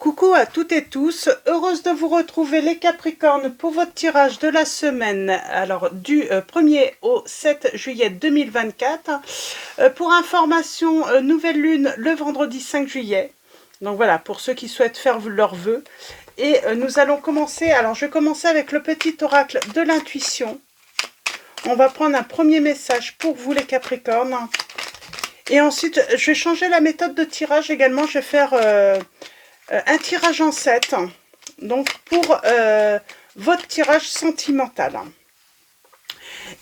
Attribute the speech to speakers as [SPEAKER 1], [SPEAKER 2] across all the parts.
[SPEAKER 1] Coucou à toutes et tous, heureuse de vous retrouver les Capricornes pour votre tirage de la semaine, alors du 1er au 7 juillet 2024. Pour information, nouvelle lune le vendredi 5 juillet, donc voilà, pour ceux qui souhaitent faire leurs vœux. Et nous allons commencer, alors je vais commencer avec le petit oracle de l'intuition. On va prendre un premier message pour vous les Capricornes. Et ensuite, je vais changer la méthode de tirage également, je vais faire... un tirage en 7, donc pour votre tirage sentimental.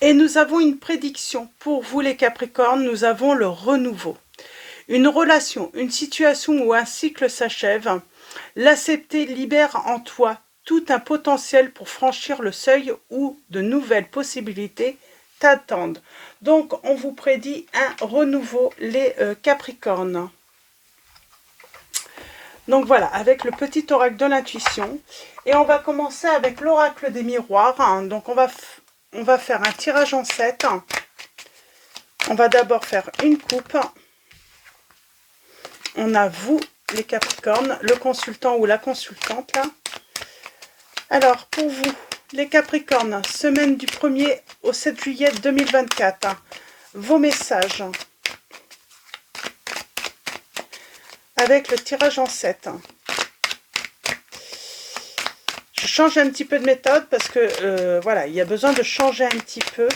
[SPEAKER 1] Et nous avons une prédiction pour vous les Capricornes, nous avons le renouveau. Une relation, une situation où un cycle s'achève, l'accepter libère en toi tout un potentiel pour franchir le seuil où de nouvelles possibilités t'attendent. Donc on vous prédit un renouveau les Capricornes. Donc voilà, avec le petit oracle de l'intuition. Et on va commencer avec l'oracle des miroirs. Donc on va faire un tirage en 7. On va d'abord faire une coupe. On a vous, les Capricornes, le consultant ou la consultante. Là. Alors, pour vous, les Capricornes, semaine du 1er au 7 juillet 2024. Vos messages. Avec le tirage en 7. Je change un petit peu de méthode parce que voilà, il y a besoin de changer un petit peu.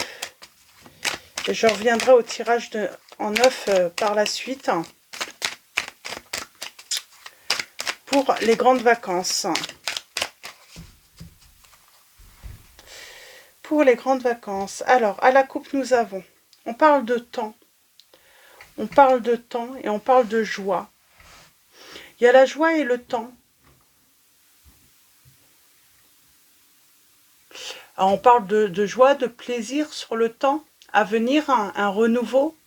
[SPEAKER 1] Et je reviendrai au tirage en 9 par la suite. Pour les grandes vacances. Pour les grandes vacances. Alors, à la coupe, nous avons. On parle de temps. On parle de temps et on parle de joie. Il y a la joie et le temps. Alors on parle de joie, de plaisir sur le temps à venir, un renouveau.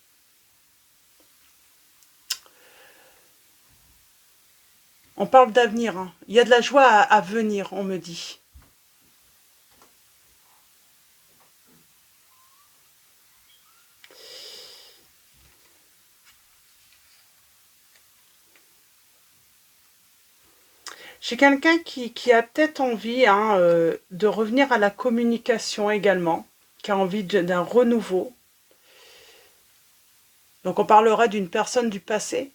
[SPEAKER 1] On parle d'avenir. Hein. Il y a de la joie à venir, on me dit. J'ai quelqu'un qui a peut-être envie de revenir à la communication également, qui a envie d'un renouveau. Donc on parlera d'une personne du passé.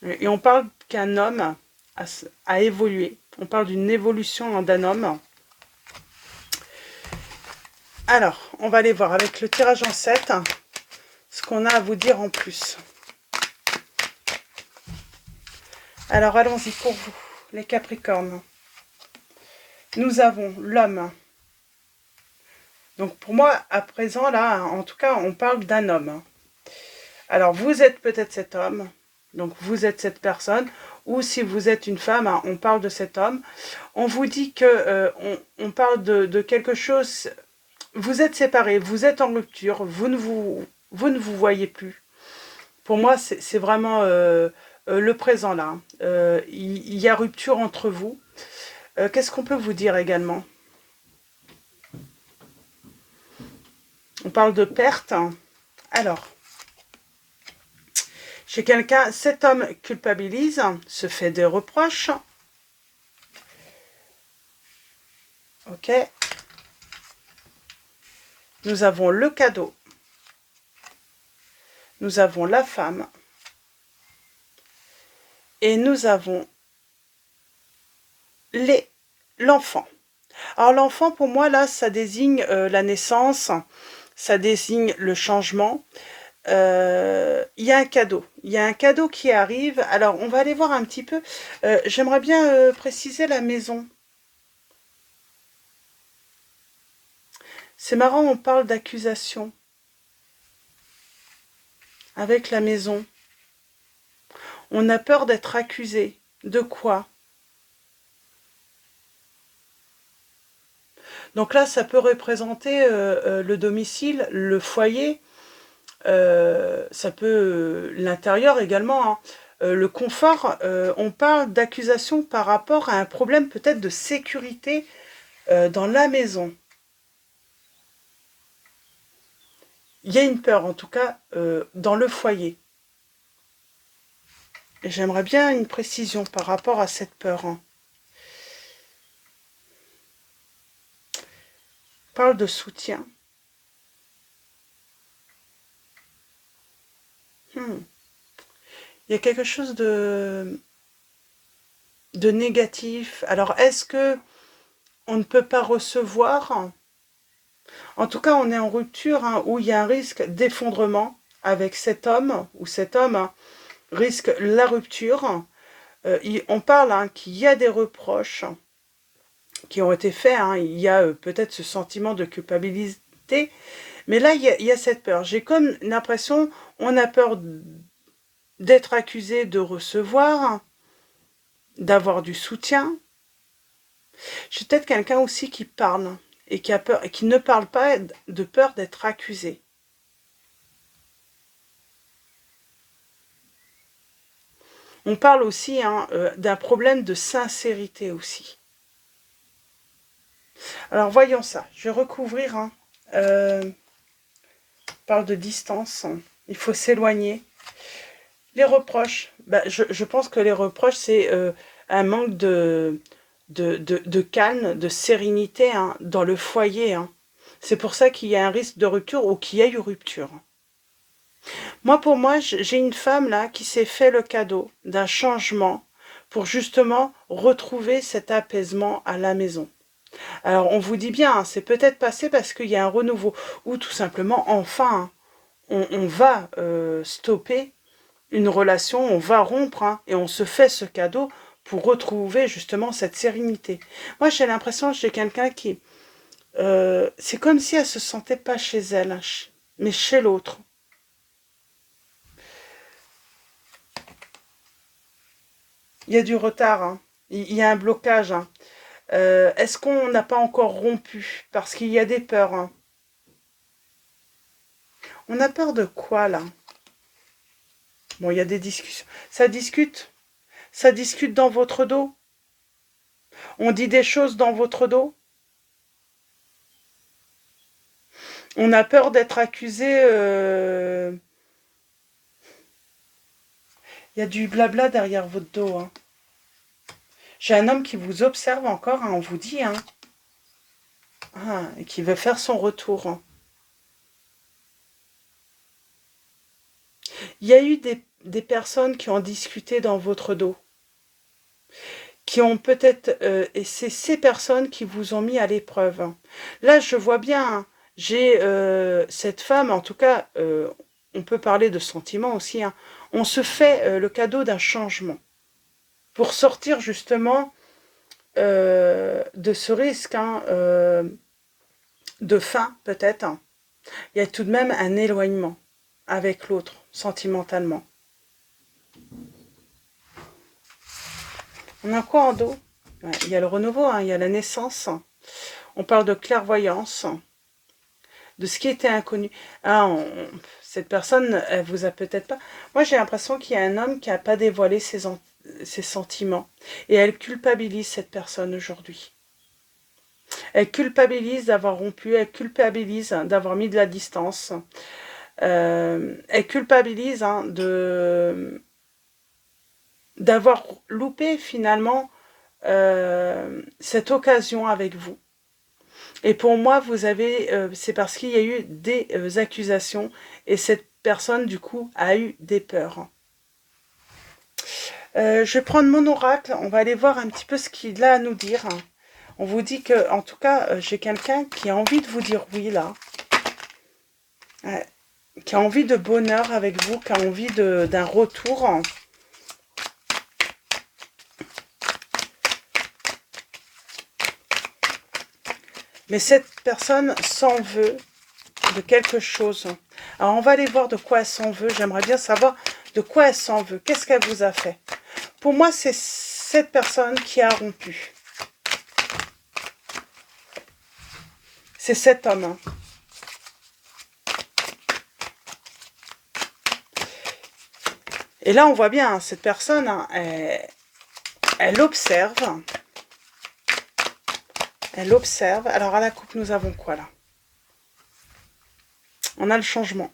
[SPEAKER 1] Et on parle qu'un homme a évolué. On parle d'une évolution d'un homme. Alors, on va aller voir avec le tirage en 7. Ce qu'on a à vous dire en plus. Alors, allons-y pour vous, les Capricornes. Nous avons l'homme. Donc, pour moi, à présent, là, en tout cas, on parle d'un homme. Alors, vous êtes peut-être cet homme. Donc, vous êtes cette personne. Ou si vous êtes une femme, on parle de cet homme. On vous dit que on parle de quelque chose... Vous êtes séparés, vous êtes en rupture, vous ne vous voyez plus. Pour moi, c'est vraiment le présent là. Il y a rupture entre vous. Qu'est-ce qu'on peut vous dire également? On parle de perte. Alors, chez quelqu'un, cet homme culpabilise, se fait des reproches. Ok. Nous avons le cadeau. Nous avons la femme. Et nous avons l'enfant. Alors l'enfant, pour moi, là, ça désigne la naissance, ça désigne le changement. Il y a un cadeau. Il y a un cadeau qui arrive. Alors, on va aller voir un petit peu. J'aimerais bien préciser la maison. C'est marrant, on parle d'accusation. Avec la maison. On a peur d'être accusé. De quoi? Donc là, ça peut représenter le domicile, le foyer, ça peut l'intérieur également, hein. Le confort, on parle d'accusation par rapport à un problème peut-être de sécurité dans la maison. il y a une peur, en tout cas, dans le foyer. Et j'aimerais bien une précision par rapport à cette peur. On parle de soutien. Il y a quelque chose de négatif. Alors, est-ce que on ne peut pas recevoir? En tout cas, on est en rupture où il y a un risque d'effondrement avec cet homme, ou cet homme risque la rupture. On parle qu'il y a des reproches qui ont été faits. Il y a peut-être ce sentiment de culpabilité. Mais là, il y a cette peur. J'ai comme l'impression, on a peur d'être accusé de recevoir, d'avoir du soutien. J'ai peut-être quelqu'un aussi qui parle et qui a peur, et qui ne parle pas de peur d'être accusé. On parle aussi d'un problème de sincérité aussi. Alors voyons ça. Je vais recouvrir. On parle de distance. Il faut s'éloigner. Les reproches. Je pense que les reproches, c'est un manque de calme, de sérénité dans le foyer. C'est pour ça qu'il y a un risque de rupture ou qu'il y a eu rupture. Moi, pour moi, j'ai une femme là qui s'est fait le cadeau d'un changement pour justement retrouver cet apaisement à la maison. Alors, on vous dit bien, c'est peut-être passé parce qu'il y a un renouveau ou tout simplement, enfin, on va stopper une relation, on va rompre et on se fait ce cadeau pour retrouver justement cette sérénité. Moi, j'ai l'impression que j'ai quelqu'un qui... c'est comme si elle se sentait pas chez elle, mais chez l'autre. Il y a du retard, il y a un blocage. Est-ce qu'on n'a pas encore rompu? Parce qu'il y a des peurs. On a peur de quoi, là? Bon, il y a des discussions. Ça discute? Ça discute dans votre dos? On dit des choses dans votre dos? On a peur d'être accusé. Il y a du blabla derrière votre dos. J'ai un homme qui vous observe encore, on vous dit, et qui veut faire son retour. Il y a eu des personnes qui ont discuté dans votre dos, qui ont peut-être... et c'est ces personnes qui vous ont mis à l'épreuve. Là, je vois bien, j'ai cette femme, en tout cas, on peut parler de sentiments aussi, on se fait le cadeau d'un changement pour sortir justement de ce risque de fin, peut-être. Il y a tout de même un éloignement avec l'autre, sentimentalement. On a quoi en dos? Il y a le renouveau, il y a la naissance. On parle de clairvoyance, de ce qui était inconnu. Cette personne, elle vous a peut-être pas... Moi, j'ai l'impression qu'il y a un homme qui n'a pas dévoilé ses sentiments. Et elle culpabilise cette personne aujourd'hui. Elle culpabilise d'avoir rompu, elle culpabilise d'avoir mis de la distance. Elle culpabilise d'avoir loupé finalement cette occasion avec vous. Et pour moi, c'est parce qu'il y a eu des accusations et cette personne, du coup, a eu des peurs. Je vais prendre mon oracle, on va aller voir un petit peu ce qu'il a à nous dire. On vous dit que, en tout cas, j'ai quelqu'un qui a envie de vous dire oui, là. Qui a envie de bonheur avec vous, qui a envie d'un retour. Mais cette personne s'en veut de quelque chose. Alors, on va aller voir de quoi elle s'en veut. J'aimerais bien savoir de quoi elle s'en veut. Qu'est-ce qu'elle vous a fait? Pour moi, c'est cette personne qui a rompu. C'est cet homme. Et là, on voit bien, cette personne, elle observe. Elle observe. Alors, à la coupe, nous avons quoi, là? On a le changement.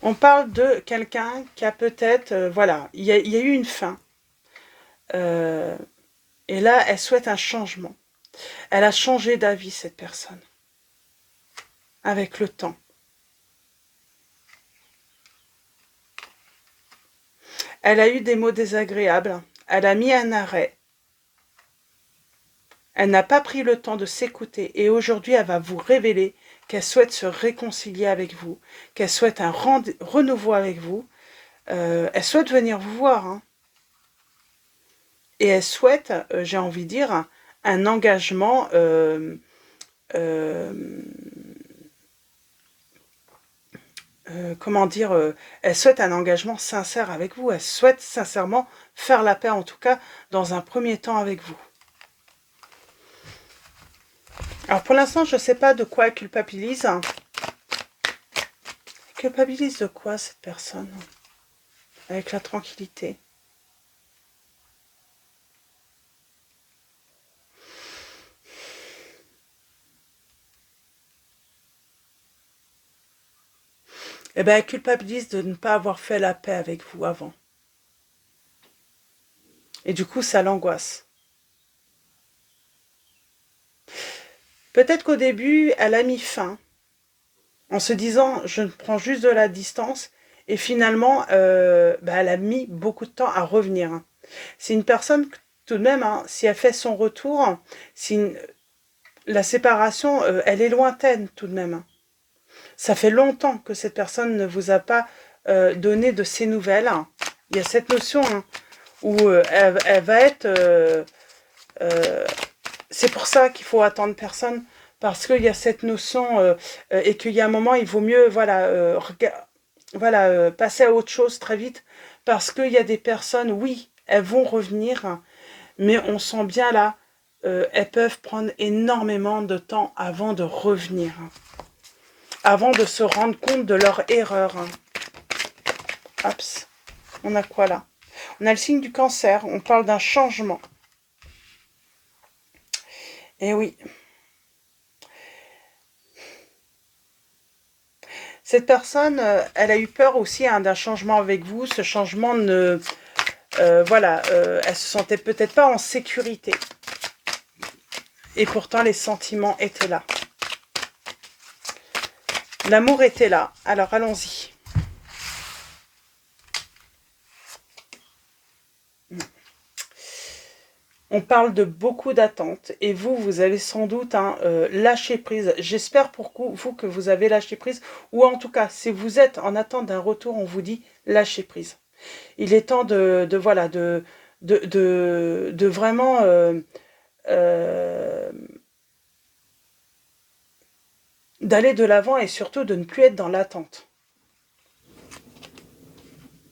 [SPEAKER 1] On parle de quelqu'un qui a peut-être... voilà, il y a eu une fin. Et là, elle souhaite un changement. Elle a changé d'avis, cette personne. Avec le temps. Elle a eu des mots désagréables. Elle a mis un arrêt. Elle n'a pas pris le temps de s'écouter. Et aujourd'hui, elle va vous révéler qu'elle souhaite se réconcilier avec vous. Qu'elle souhaite un renouveau avec vous. Elle souhaite venir vous voir. Hein. Et elle souhaite, j'ai envie de dire, un engagement... comment dire, elle souhaite un engagement sincère avec vous, elle souhaite sincèrement faire la paix, en tout cas, dans un premier temps avec vous. Alors, pour l'instant, je ne sais pas de quoi elle culpabilise. Elle culpabilise de quoi, cette personne? Avec la tranquillité. Eh bien, elle culpabilise de ne pas avoir fait la paix avec vous avant. Et du coup, ça l'angoisse. Peut-être qu'au début, elle a mis fin, en se disant, je prends juste de la distance, et finalement, elle a mis beaucoup de temps à revenir. C'est une personne, tout de même, hein, si elle fait son retour, la séparation, elle est lointaine, tout de même. Ça fait longtemps que cette personne ne vous a pas donné de ses nouvelles. Il y a cette notion hein, où elle va être... c'est pour ça qu'il faut attendre personne, parce qu'il y a cette notion et qu'il y a un moment, il vaut mieux voilà, passer à autre chose très vite, parce qu'il y a des personnes, oui, elles vont revenir, mais on sent bien là, elles peuvent prendre énormément de temps avant de revenir, avant de se rendre compte de leur erreur. Hop, on a quoi là? On a le signe du cancer, on parle d'un changement. Eh oui. Cette personne, elle a eu peur aussi hein, d'un changement avec vous. Ce changement ne... elle se sentait peut-être pas en sécurité. Et pourtant, les sentiments étaient là. L'amour était là. Alors, allons-y. On parle de beaucoup d'attentes et vous avez sans doute hein, lâché prise. J'espère pour vous que vous avez lâché prise ou en tout cas, si vous êtes en attente d'un retour, on vous dit lâcher prise. Il est temps de vraiment d'aller de l'avant et surtout de ne plus être dans l'attente.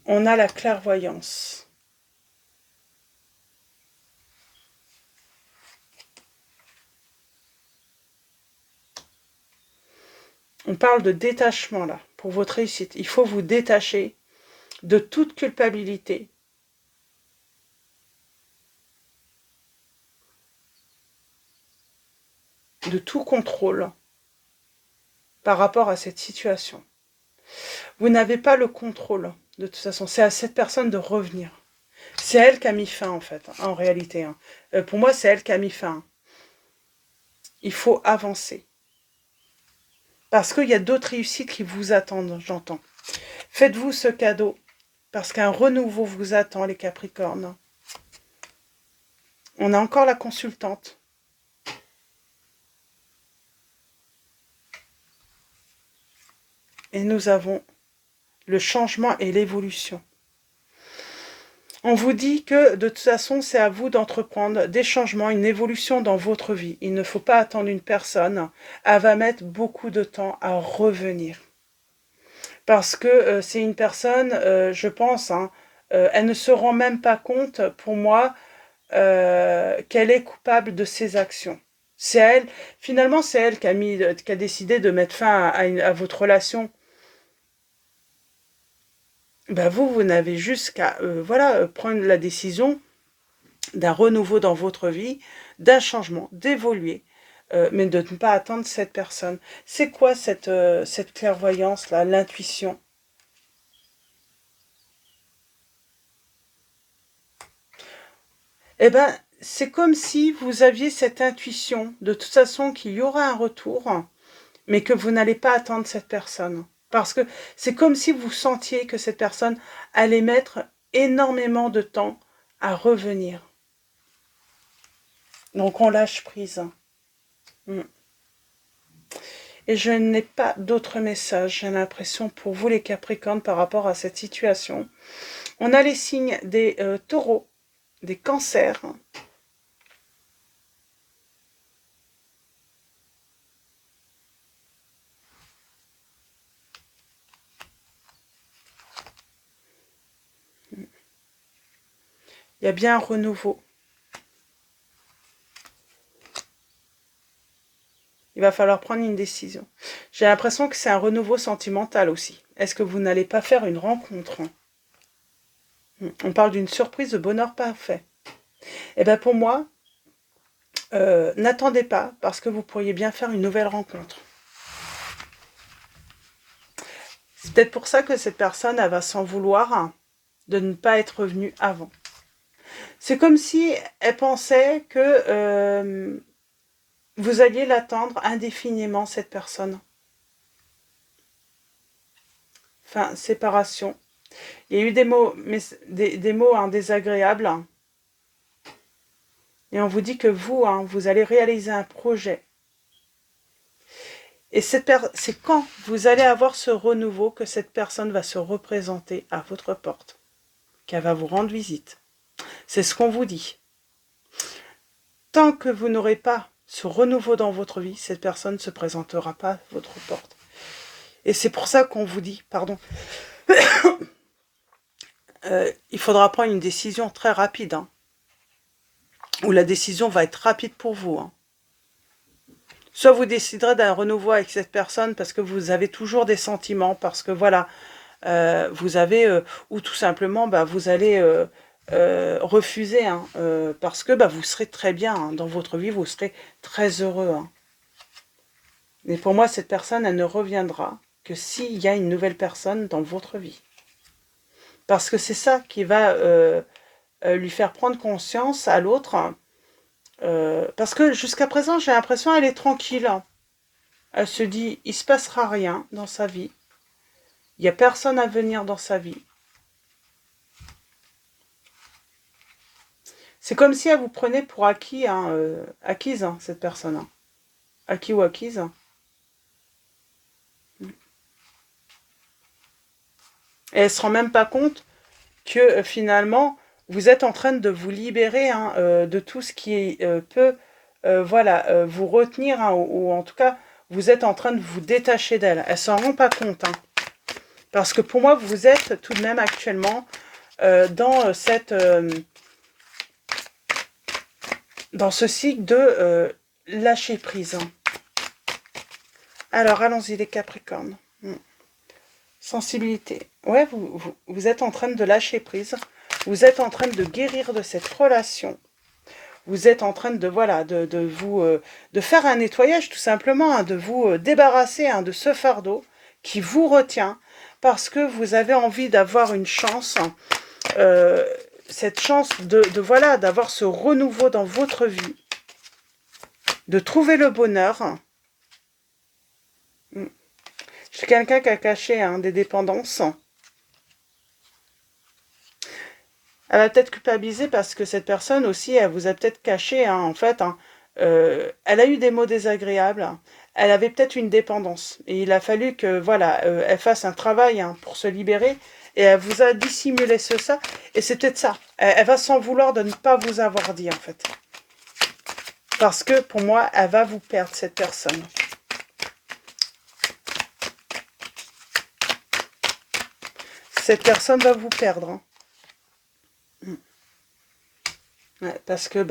[SPEAKER 1] On a la clairvoyance. On parle de détachement là, pour votre réussite. Il faut vous détacher de toute culpabilité. De tout contrôle par rapport à cette situation. Vous n'avez pas le contrôle, de toute façon. C'est à cette personne de revenir. C'est elle qui a mis fin, en fait, en réalité. Pour moi, c'est elle qui a mis fin. Il faut avancer. Parce qu'il y a d'autres réussites qui vous attendent, j'entends. Faites-vous ce cadeau, parce qu'un renouveau vous attend, les Capricornes. On a encore la consultante. Et nous avons le changement et l'évolution. On vous dit que de toute façon, c'est à vous d'entreprendre des changements, une évolution dans votre vie. Il ne faut pas attendre une personne. Elle va mettre beaucoup de temps à revenir. Parce que c'est une personne, je pense, hein, elle ne se rend même pas compte, pour moi, qu'elle est coupable de ses actions. C'est elle, finalement, c'est elle qui a décidé de mettre fin à votre relation. Ben vous n'avez juste qu'à prendre la décision d'un renouveau dans votre vie, d'un changement, d'évoluer, mais de ne pas attendre cette personne. C'est quoi cette clairvoyance-là, l'intuition? Eh ben, c'est comme si vous aviez cette intuition, de toute façon, qu'il y aura un retour, mais que vous n'allez pas attendre cette personne. Parce que c'est comme si vous sentiez que cette personne allait mettre énormément de temps à revenir. Donc on lâche prise. Et je n'ai pas d'autres messages, j'ai l'impression, pour vous les Capricornes par rapport à cette situation. On a les signes des taureaux, des cancers. Il y a bien un renouveau. Il va falloir prendre une décision. J'ai l'impression que c'est un renouveau sentimental aussi. Est-ce que vous n'allez pas faire une rencontre? On parle d'une surprise de bonheur parfait. Eh bien pour moi, n'attendez pas parce que vous pourriez bien faire une nouvelle rencontre. C'est peut-être pour ça que cette personne, elle va s'en vouloir de ne pas être venue avant. C'est comme si elle pensait que vous alliez l'attendre indéfiniment, cette personne. Enfin, séparation. Il y a eu des mots, mais des mots désagréables. Et on vous dit que vous, vous allez réaliser un projet. Et c'est quand vous allez avoir ce renouveau que cette personne va se représenter à votre porte. Qu'elle va vous rendre visite. C'est ce qu'on vous dit. Tant que vous n'aurez pas ce renouveau dans votre vie, cette personne ne se présentera pas à votre porte. Et c'est pour ça qu'on vous dit, pardon, il faudra prendre une décision très rapide, où la décision va être rapide pour vous. Soit vous déciderez d'un renouveau avec cette personne parce que vous avez toujours des sentiments, parce que voilà, vous avez, ou tout simplement, vous allez refuser, parce que vous serez très bien dans votre vie, vous serez très heureux. Mais pour moi, cette personne, elle ne reviendra que s'il y a une nouvelle personne dans votre vie. Parce que c'est ça qui va lui faire prendre conscience à l'autre. Parce que jusqu'à présent, j'ai l'impression qu'elle est tranquille. Elle se dit, il ne se passera rien dans sa vie. Il n'y a personne à venir dans sa vie. C'est comme si elle vous prenait pour acquis, acquise, cette personne. Acquis ou acquise. Et elle ne se rend même pas compte que finalement, vous êtes en train de vous libérer de tout ce qui peut vous retenir, ou en tout cas, vous êtes en train de vous détacher d'elle. Elle ne s'en rend pas compte. Parce que pour moi, vous êtes tout de même actuellement dans dans ce cycle de lâcher prise. Alors, allons-y les Capricornes. Sensibilité. Ouais, vous êtes en train de lâcher prise. Vous êtes en train de guérir de cette relation. Vous êtes en train de faire un nettoyage tout simplement, de vous débarrasser de ce fardeau qui vous retient parce que vous avez envie d'avoir une chance, cette chance d'avoir ce renouveau dans votre vie, de trouver le bonheur. J'ai quelqu'un qui a caché des dépendances. Elle va peut-être culpabiliser parce que cette personne aussi, elle vous a peut-être caché, en fait, elle a eu des mots désagréables, elle avait peut-être une dépendance. Et il a fallu que, elle fasse un travail pour se libérer, et elle vous a dissimulé ça, et c'est peut-être ça. Elle va s'en vouloir de ne pas vous avoir dit, en fait. Parce que, pour moi, elle va vous perdre, cette personne. Cette personne va vous perdre. Ouais, parce que,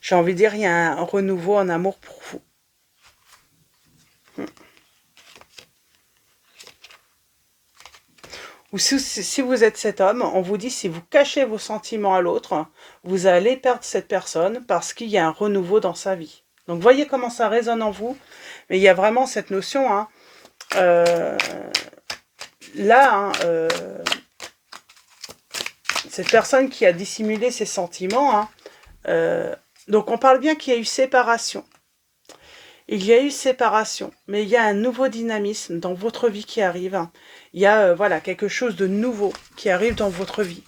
[SPEAKER 1] j'ai envie de dire, il y a un renouveau en amour pour vous. Ou si vous êtes cet homme, on vous dit, si vous cachez vos sentiments à l'autre, vous allez perdre cette personne parce qu'il y a un renouveau dans sa vie. Donc voyez comment ça résonne en vous. Mais il y a vraiment cette notion, hein, là, hein, cette personne qui a dissimulé ses sentiments, hein, donc on parle bien qu'il y a eu séparation. Il y a eu séparation, mais il y a un nouveau dynamisme dans votre vie qui arrive. Il y a voilà, quelque chose de nouveau qui arrive dans votre vie.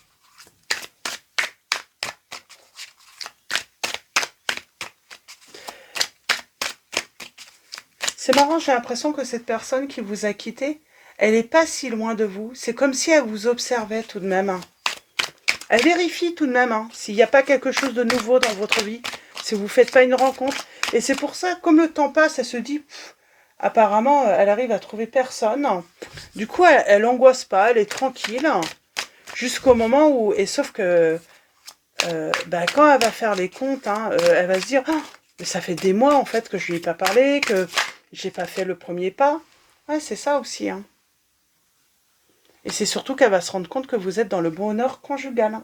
[SPEAKER 1] C'est marrant, j'ai l'impression que cette personne qui vous a quitté, elle n'est pas si loin de vous. C'est comme si elle vous observait tout de même. Elle vérifie tout de même s'il n'y a pas quelque chose de nouveau dans votre vie, si vous ne faites pas une rencontre. Et c'est pour ça, comme le temps passe, elle se dit, apparemment, elle arrive à trouver personne. Du coup, elle n'angoisse pas, elle est tranquille, jusqu'au moment où, et sauf que, quand elle va faire les comptes, elle va se dire, oh, mais ça fait des mois en fait que je lui ai pas parlé, que j'ai pas fait le premier pas. Ouais, c'est ça aussi. Et c'est surtout qu'elle va se rendre compte que vous êtes dans le bonheur conjugal.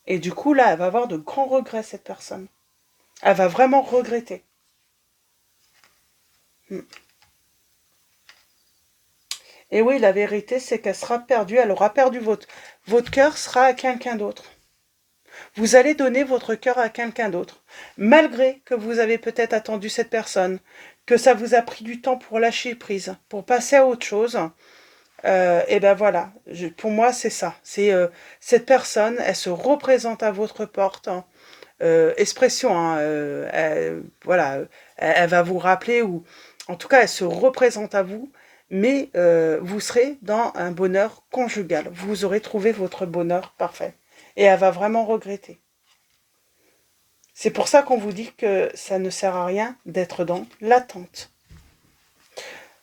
[SPEAKER 1] Et du coup, là, elle va avoir de grands regrets, cette personne. Elle va vraiment regretter. Et oui, la vérité, c'est qu'elle sera perdue. Elle aura perdu votre cœur sera à quelqu'un d'autre. Vous allez donner votre cœur à quelqu'un d'autre. Malgré que vous avez peut-être attendu cette personne, que ça vous a pris du temps pour lâcher prise, pour passer à autre chose, et ben voilà, pour moi c'est ça. C'est cette personne, elle se représente à votre porte. Expression, voilà, elle va vous rappeler, ou en tout cas elle se représente à vous, mais vous serez dans un bonheur conjugal. Vous aurez trouvé votre bonheur parfait. Et elle va vraiment regretter. C'est pour ça qu'on vous dit que ça ne sert à rien d'être dans l'attente.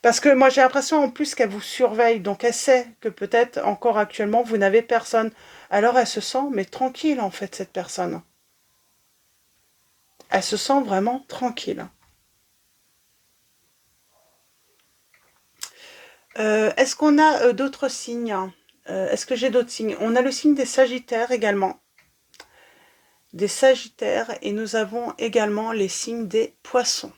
[SPEAKER 1] Parce que moi j'ai l'impression en plus qu'elle vous surveille, donc elle sait que peut-être encore actuellement vous n'avez personne. Alors elle se sent mais tranquille en fait, cette personne. Elle se sent vraiment tranquille. Est-ce qu'on a d'autres signes? Est-ce que j'ai d'autres signes? On a le signe des Sagittaires également. Des Sagittaires, et nous avons également les signes des Poissons.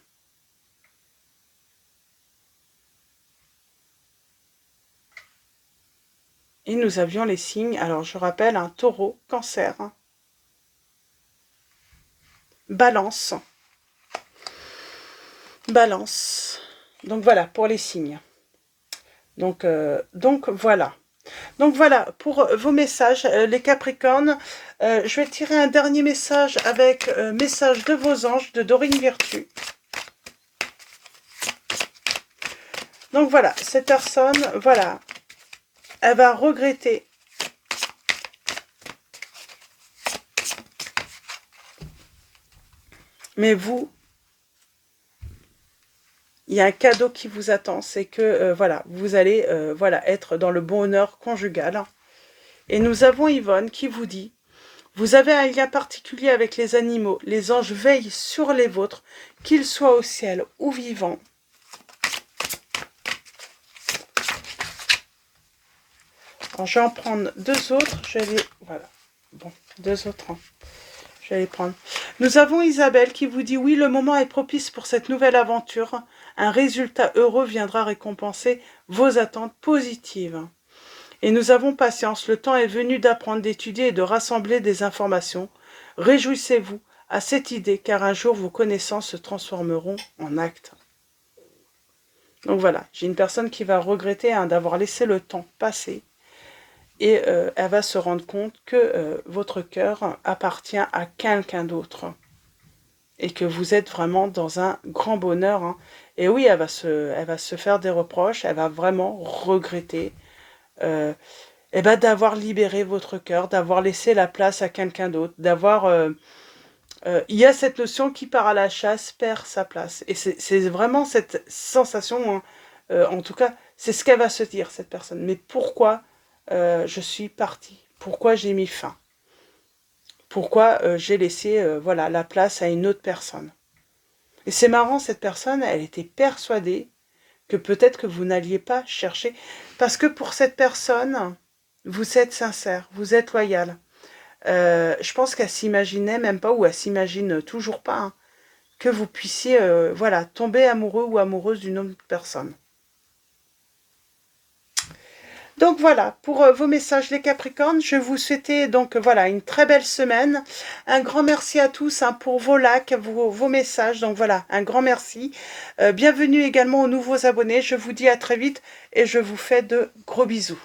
[SPEAKER 1] Et nous avions les signes, alors je rappelle, un Taureau, Cancer, Balance. Balance. Donc voilà, pour les signes. Donc voilà. Donc voilà, pour vos messages, les Capricornes, je vais tirer un dernier message avec message de vos anges de Dorine Virtue. Donc voilà, cette personne, voilà, elle va regretter. Mais vous, il y a un cadeau qui vous attend, c'est que voilà, vous allez voilà, être dans le bonheur conjugal. Et nous avons Yvonne qui vous dit: vous avez un lien particulier avec les animaux. Les anges veillent sur les vôtres, qu'ils soient au ciel ou vivants. Alors, je vais en prendre deux autres. Je vais les... Voilà. Bon, deux autres. Je vais les prendre. Nous avons Isabelle qui vous dit: oui, le moment est propice pour cette nouvelle aventure. Un résultat heureux viendra récompenser vos attentes positives. Et nous avons patience. Le temps est venu d'apprendre, d'étudier et de rassembler des informations. Réjouissez-vous à cette idée, car un jour vos connaissances se transformeront en actes. Donc voilà, j'ai une personne qui va regretter d'avoir laissé le temps passer. Et elle va se rendre compte que votre cœur appartient à quelqu'un d'autre. Et que vous êtes vraiment dans un grand bonheur. Et oui, elle va se faire des reproches, elle va vraiment regretter d'avoir libéré votre cœur, d'avoir laissé la place à quelqu'un d'autre, d'avoir... il y a cette notion qui part à la chasse perd sa place. Et c'est vraiment cette sensation, en tout cas, c'est ce qu'elle va se dire, cette personne. Mais pourquoi je suis partie? Pourquoi j'ai mis fin? Pourquoi j'ai laissé voilà, la place à une autre personne? Et c'est marrant, cette personne, elle était persuadée que peut-être que vous n'alliez pas chercher. Parce que pour cette personne, vous êtes sincère, vous êtes loyal. Je pense qu'elle s'imaginait même pas, ou elle s'imagine toujours pas, hein, que vous puissiez voilà, tomber amoureux ou amoureuse d'une autre personne. Donc voilà, pour vos messages les Capricornes, je vous souhaitais donc voilà une très belle semaine. Un grand merci à tous hein, pour vos likes, vos messages. Donc voilà, un grand merci. Bienvenue également aux nouveaux abonnés. Je vous dis à très vite et je vous fais de gros bisous.